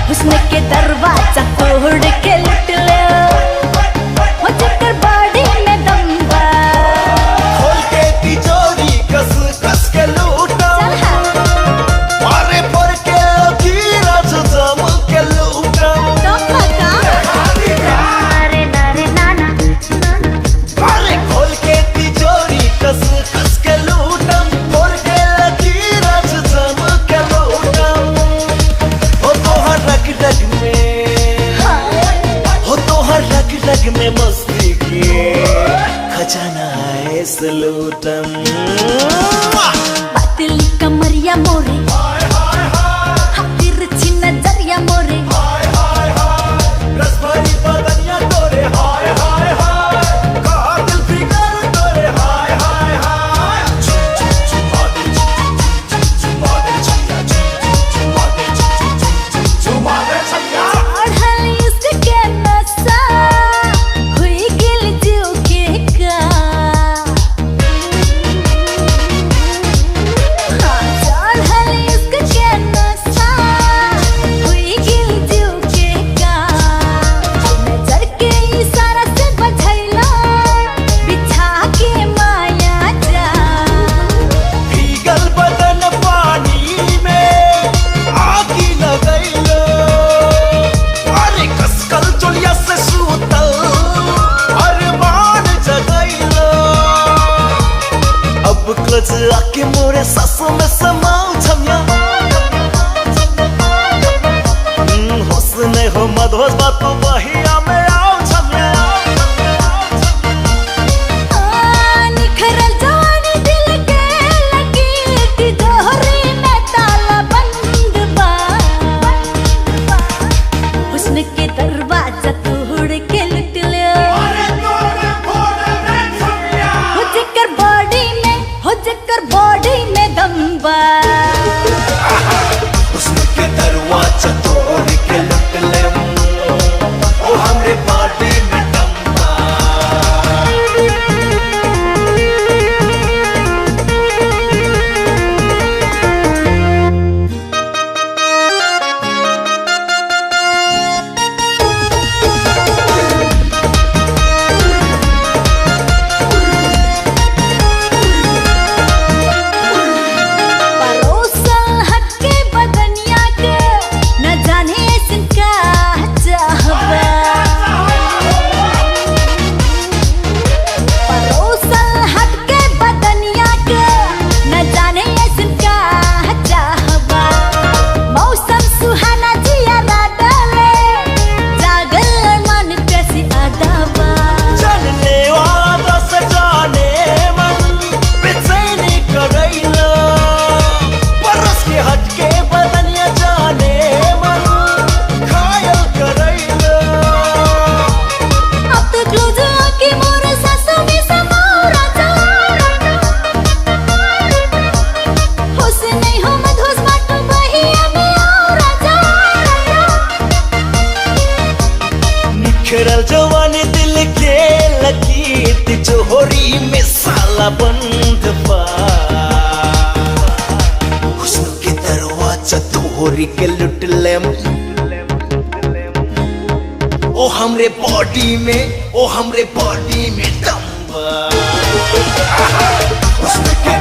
हुस्न के दरवाजा तोड़ के लुट लो, हो चक्कर बॉडी में दम बा। खोल के तिजोरी कस कस के लूटा, मारे पर के लकीरा जम के लूटा। अरे खोल के तिजोरी कस कस के लूटा, पर के लकीरा जम के लूटा। हो तो हर रग रग में, हो तो हर रग रग में मस्ती की खजाना है सलूटम। पतली कमरिया मोरे, तिरछी नजरिया मोरे, रस भरी बदनिया तोरे हाय हाय हाय, कहा दिल फिगर तोरे हाय हाय हाय। चुमा दे छमिया। चढ़ल इसके नशा, हुई गिल जीव के का। चढ़ल इसके नशा, हुई गिल जीव के का। नजर के इशारा से बझैला, बिछा के माया जा। भीगल बदन पानी में आगी लगैलो, अरे कसकल चोलिया से सूतल अरमान जगैलो। अब क्लच आके मोरे सांसों में समाओ छमिया। होश नहीं हो मदहोश बात तो बहिया में आओ छमिया। निखरल जवानी दिल के लकीर, तिजोरी में ताला बंद बा। हुस्न के दरवाजा तोड़ के लुट लो, हो जकर बॉडी में दम बा। हुस्न के दरवाजा तोड़ के लुट ले, ओ हमरे बॉडी में दम बा। परोसल हटके बदनिया के, न जाने ऐसन का चाहबा। परोसल हटके बदनिया के, न जाने ऐसन का चाहबा। मौसम सुहाना जिया डाले, जागल मन कैसी अदाबा। जानने वाला सजाने मन बेचैनी करैलो, परस के हटके बदनिया जाने मन घायल करैलो। अब तक क्लोज आके मोरे सांसों में समाओ राजा। होश नहीं हो मदहोश बाटो बहिया में आओ राजा। निखरल जवानी दिल के लकीर, तिजोरी में साला बंद बा। हुस्न के दरवाजा तोड़ के लुट लेम, ओ हमरे बॉडी में, ओ हमरे बॉडी में दम बा। हुस्न के